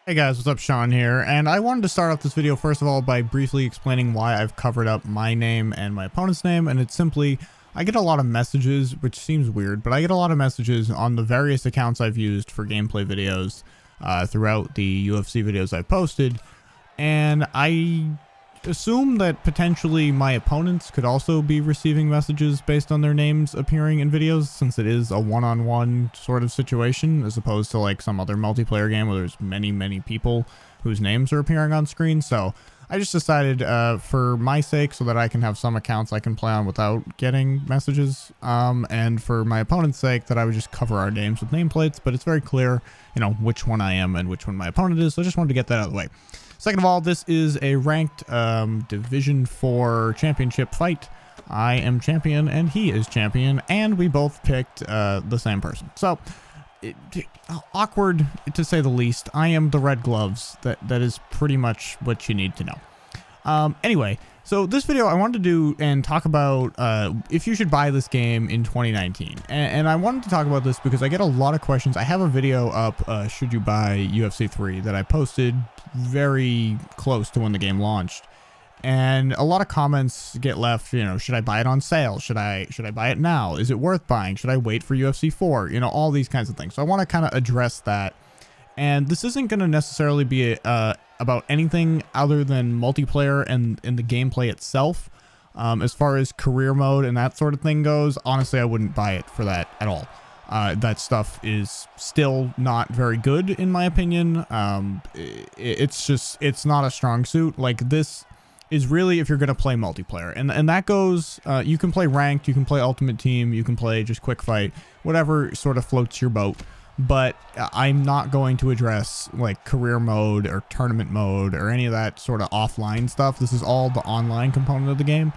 Hey guys, what's up? Sean here, and I wanted to start off this video first of all by briefly explaining why I've covered up my name and my opponent's name, and it's simply, I get a lot of messages, which seems weird, but I get a lot of messages on the various accounts I've used for gameplay videos throughout the UFC videos I've posted, and I assume that potentially my opponents could also be receiving messages based on their names appearing in videos, since it is a one-on-one sort of situation as opposed to like some other multiplayer game where there's many people whose names are appearing on screen. So I just decided for my sake, so that I can have some accounts I can play on without getting messages, and for my opponent's sake, that I would just cover our names with nameplates, but it's very clear, you know, which one I am and which one my opponent is. So I just wanted to get that out of the way. Second of all, this is a ranked Division 4 championship fight. I am champion and he is champion, and we both picked the same person. So, awkward to say the least. I am the red gloves. That is pretty much what you need to know. Anyway, so this video I wanted to do and talk about if you should buy this game in 2019. And I wanted to talk about this because I get a lot of questions. I have a video up, should you buy UFC 3, that I posted very close to when the game launched. And a lot of comments get left, you know, should I buy it on sale? Should I buy it now? Is it worth buying? Should I wait for UFC 4? You know, all these kinds of things. So I want to kind of address that. And this isn't going to necessarily be about anything other than multiplayer and the gameplay itself. As far as career mode and that sort of thing goes, honestly, I wouldn't buy it for that at all. That stuff is still not very good in my opinion. It's not a strong suit. Like, this is really if you're going to play multiplayer, and that goes, you can play ranked, you can play ultimate team, you can play just quick fight, whatever sort of floats your boat. But I'm not going to address like career mode or tournament mode or any of that sort of offline stuff. This is all the online component of the game,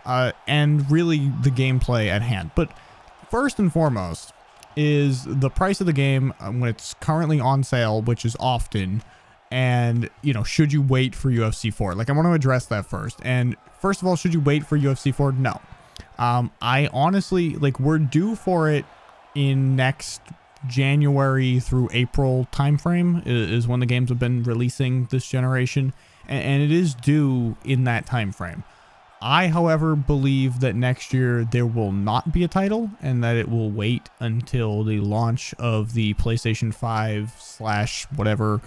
and really the gameplay at hand. But first and foremost is the price of the game when it's currently on sale, which is often, and, you know, should you wait for UFC 4? Like, I want to address that first. And first of all, should you wait for UFC 4? No. I honestly, like, we're due for it in next January through April timeframe is when the games have been releasing this generation, and it is due in that time frame. I, however, believe that next year there will not be a title, and that it will wait until the launch of the PlayStation 5 / whatever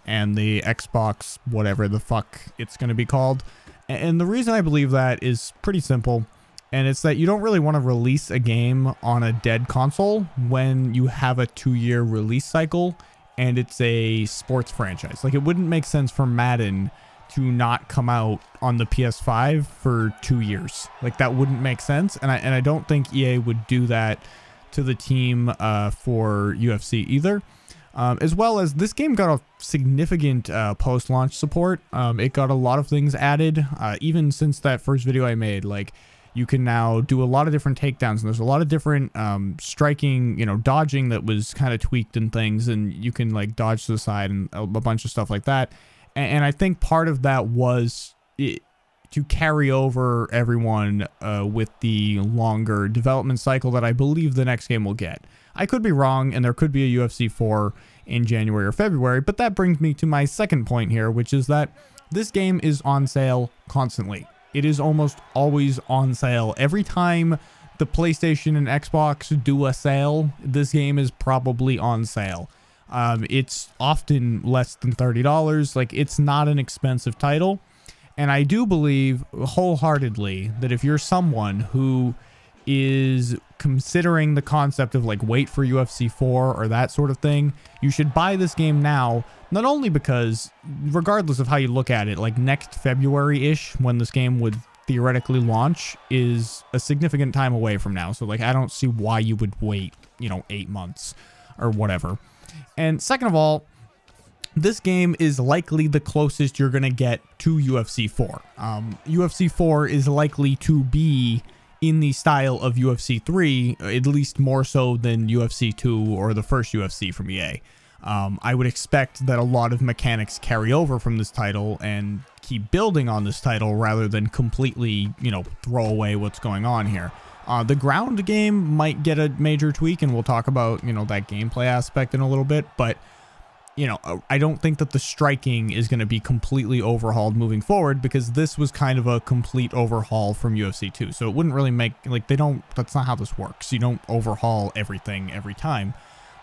and the Xbox whatever the fuck it's going to be called. And the reason I believe that is pretty simple, and it's that you don't really want to release a game on a dead console when you have a 2-year release cycle and it's a sports franchise. Like, it wouldn't make sense for Madden to not come out on the PS5 for 2 years. Like, that wouldn't make sense, and I don't think EA would do that to the team for UFC either. As well as this game got a significant post-launch support. It got a lot of things added, even since that first video I made. Like, you can now do a lot of different takedowns, and there's a lot of different striking, you know, dodging that was kind of tweaked and things, and you can like dodge to the side and a bunch of stuff like that. And I think part of that was to carry over everyone with the longer development cycle that I believe the next game will get. I could be wrong, and there could be a UFC 4 in January or February, but that brings me to my second point here, which is that this game is on sale constantly. It is almost always on sale. Every time the PlayStation and Xbox do a sale, this game is probably on sale. It's often less than $30. Like, it's not an expensive title. And I do believe wholeheartedly that if you're someone who is considering the concept of like wait for UFC 4 or that sort of thing, you should buy this game now. Not only because, regardless of how you look at it, like next February-ish, when this game would theoretically launch, is a significant time away from now. So like, I don't see why you would wait, you know, 8 months or whatever. And second of all, this game is likely the closest you're going to get to UFC 4. UFC 4 is likely to be in the style of UFC 3, at least more so than UFC 2 or the first UFC from EA. I would expect that a lot of mechanics carry over from this title and keep building on this title rather than completely, you know, throw away what's going on here. The ground game might get a major tweak, and we'll talk about, you know, that gameplay aspect in a little bit, but I don't think that the striking is going to be completely overhauled moving forward, because this was kind of a complete overhaul from UFC 2. So it wouldn't really make, like, that's not how this works. You don't overhaul everything every time.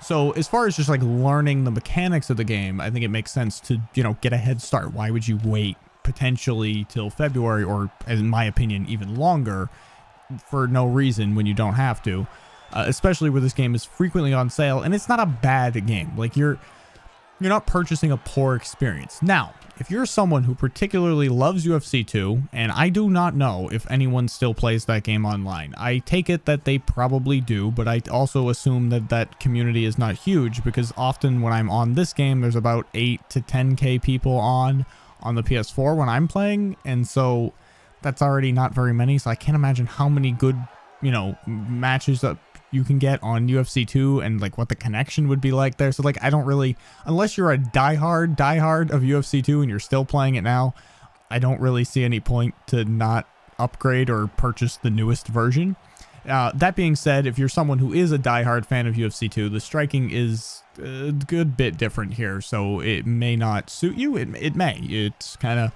So as far as just like learning the mechanics of the game, I think it makes sense to, get a head start. Why would you wait potentially till February, or in my opinion, even longer, for no reason when you don't have to, especially where this game is frequently on sale and it's not a bad game. Like, you're not purchasing a poor experience. Now, if you're someone who particularly loves UFC 2, and I do not know if anyone still plays that game online. I take it that they probably do, but I also assume that that community is not huge, because often when I'm on this game, there's about 8 to 10K people on the PS4 when I'm playing, and so that's already not very many. So I can't imagine how many good, matches that you can get on UFC 2 and like what the connection would be like there. So like, I don't really, unless you're a diehard of UFC 2 and you're still playing it now, I don't really see any point to not upgrade or purchase the newest version. That being said, if you're someone who is a diehard fan of UFC 2, the striking is a good bit different here, so it may not suit you. It may. It's kind of,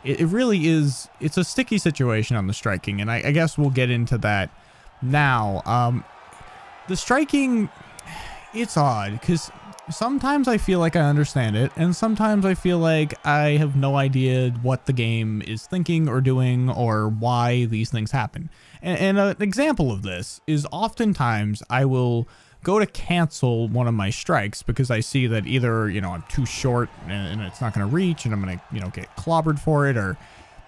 it really is, it's a sticky situation on the striking, and I guess we'll get into that now. The striking, it's odd, because sometimes I feel like I understand it, and sometimes I feel like I have no idea what the game is thinking or doing, or why these things happen. And an example of this is oftentimes I will go to cancel one of my strikes because I see that either, I'm too short and it's not going to reach, and I'm going to, get clobbered for it, or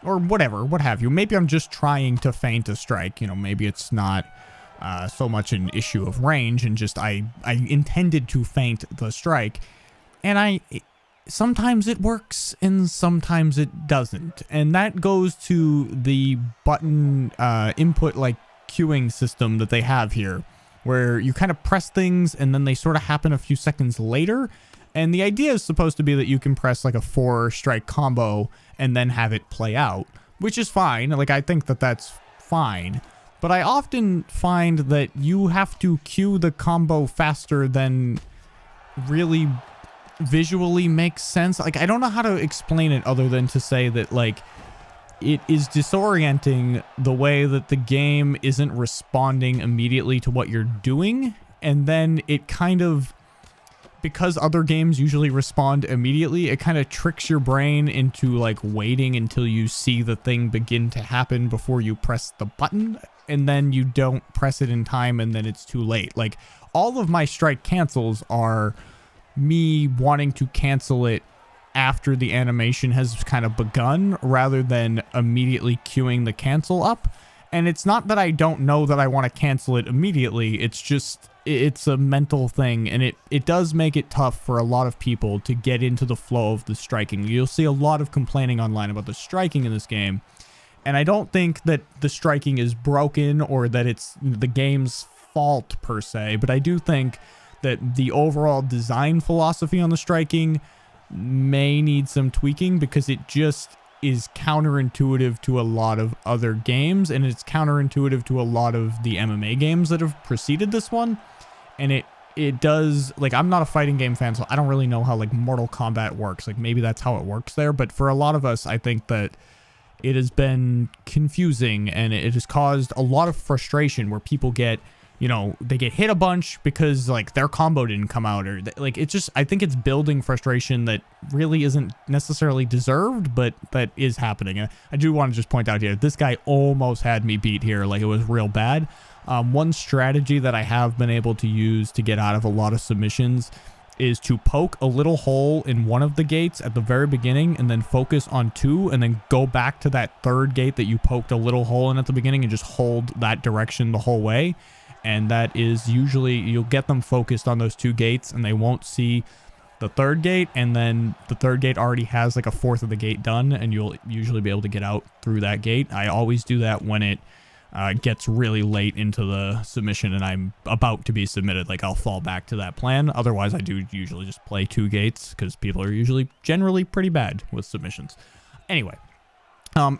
whatever, what have you. Maybe I'm just trying to feint a strike. Maybe it's not so much an issue of range, and just I intended to feint the strike, and sometimes it works and sometimes it doesn't, and that goes to the button input like queuing system that they have here, where you kind of press things and then they sort of happen a few seconds later. And the idea is supposed to be that you can press like a 4-strike combo and then have it play out, which is fine. Like, I think that that's fine. But I often find that you have to cue the combo faster than really visually makes sense. Like, I don't know how to explain it other than to say that, like, it is disorienting the way that the game isn't responding immediately to what you're doing. And then it kind of, because other games usually respond immediately, it kind of tricks your brain into like waiting until you see the thing begin to happen before you press the button, and then you don't press it in time and then it's too late. Like, all of my strike cancels are me wanting to cancel it after the animation has kind of begun, rather than immediately queuing the cancel up. And it's not that I don't know that I want to cancel it immediately, it's just, it's a mental thing, and it does make it tough for a lot of people to get into the flow of the striking. You'll see a lot of complaining online about the striking in this game, and I don't think that the striking is broken or that it's the game's fault per se, but I do think that the overall design philosophy on the striking may need some tweaking, because it just is counterintuitive to a lot of other games, and it's counterintuitive to a lot of the MMA games that have preceded this one. And it does, like, I'm not a fighting game fan, so I don't really know how like Mortal Kombat works. Like, maybe that's how it works there, but for a lot of us, I think that it has been confusing, and it has caused a lot of frustration where people get, they get hit a bunch because like their combo didn't come out, or like, it's just, I think it's building frustration that really isn't necessarily deserved, but that is happening. And I do want to just point out here, this guy almost had me beat here. Like, it was real bad. One strategy that I have been able to use to get out of a lot of submissions is to poke a little hole in one of the gates at the very beginning, and then focus on 2, and then go back to that 3rd gate that you poked a little hole in at the beginning, and just hold that direction the whole way. And that is usually, you'll get them focused on those 2 gates, and they won't see the 3rd gate, and then the 3rd gate already has like a 4th of the gate done, and you'll usually be able to get out through that gate. I always do that when it gets really late into the submission and I'm about to be submitted. Like, I'll fall back to that plan. Otherwise, I do usually just play 2 gates, because people are usually generally pretty bad with submissions. Anyway,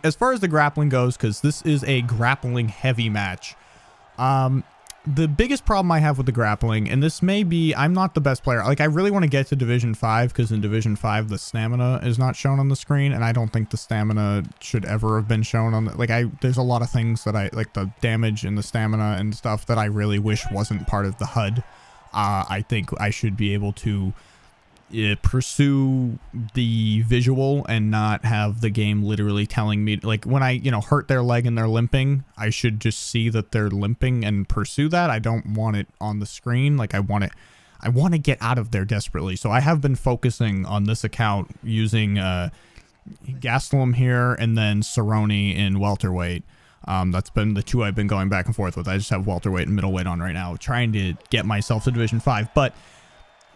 as far as the grappling goes, because this is a grappling heavy match, the biggest problem I have with the grappling, and this may be, I'm not the best player. Like, I really want to get to Division 5, because in Division 5, the stamina is not shown on the screen, and I don't think the stamina should ever have been shown on the, like, there's a lot of things that like the damage and the stamina and stuff that I really wish wasn't part of the HUD. I think I should be able to pursue the visual and not have the game literally telling me, like, when I, hurt their leg and they're limping, I should just see that they're limping and pursue that. I don't want it on the screen. Like, I want to get out of there desperately. So I have been focusing on this account using Gastelum here and then Cerrone in welterweight. That's been the two I've been going back and forth with. I just have welterweight and middleweight on right now, trying to get myself to Division 5. But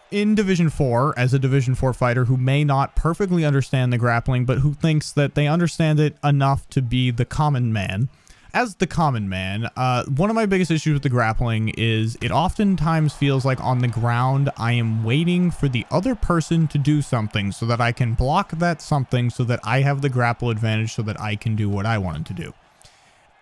in Division 4, as a Division 4 fighter who may not perfectly understand the grappling, but who thinks that they understand it enough to be the common man, as the common man, one of my biggest issues with the grappling is it oftentimes feels like on the ground I am waiting for the other person to do something so that I can block that something so that I have the grapple advantage so that I can do what I wanted to do.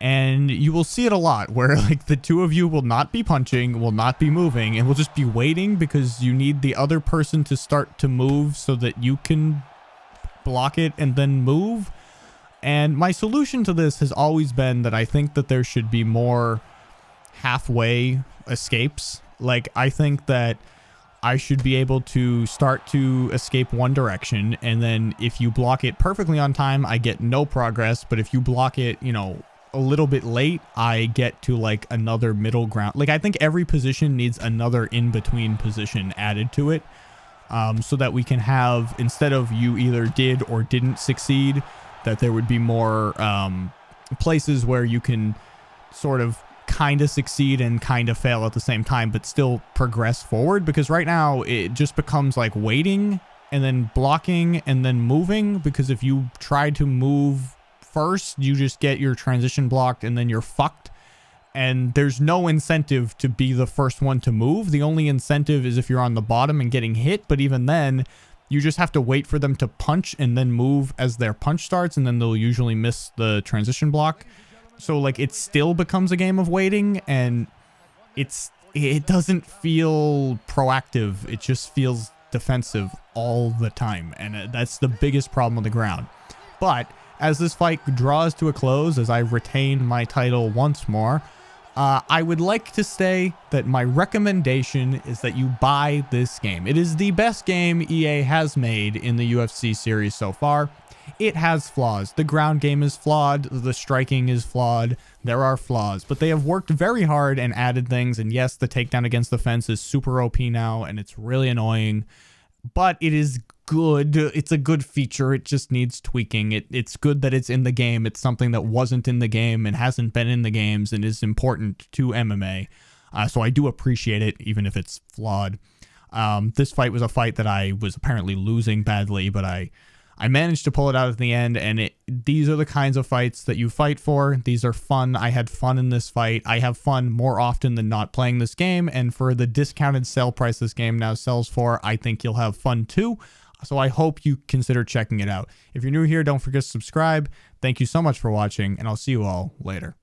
And you will see it a lot where, like, the two of you will not be punching, will not be moving, and will just be waiting because you need the other person to start to move so that you can block it and then move. And my solution to this has always been that I think that there should be more halfway escapes. Like, I think that I should be able to start to escape one direction, and then if you block it perfectly on time, I get no progress. But if you block it, a little bit late, I get to like another middle ground. Like, I think every position needs another in-between position added to it, so that we can have, instead of you either did or didn't succeed, that there would be more places where you can sort of kind of succeed and kind of fail at the same time, but still progress forward. Because right now it just becomes like waiting and then blocking and then moving, because if you try to move first, you just get your transition blocked and then you're fucked. And there's no incentive to be the first one to move. The only incentive is if you're on the bottom and getting hit, but even then you just have to wait for them to punch and then move as their punch starts, and then they'll usually miss the transition block. So like, it still becomes a game of waiting, and it doesn't feel proactive. It just feels defensive all the time, and that's the biggest problem on the ground. But as this fight draws to a close, as I retain my title once more, I would like to say that my recommendation is that you buy this game. It is the best game EA has made in the UFC series so far. It has flaws. The ground game is flawed. The striking is flawed. There are flaws, but they have worked very hard and added things. And yes, the takedown against the fence is super OP now, and it's really annoying, but it is good. It's a good feature. It just needs tweaking. It's good that it's in the game. It's something that wasn't in the game and hasn't been in the games and is important to MMA. So I do appreciate it, even if it's flawed. This fight was a fight that I was apparently losing badly, but I managed to pull it out at the end, and these are the kinds of fights that you fight for. These are fun. I had fun in this fight. I have fun more often than not playing this game, and for the discounted sale price this game now sells for, I think you'll have fun too. So I hope you consider checking it out. If you're new here, don't forget to subscribe. Thank you so much for watching, and I'll see you all later.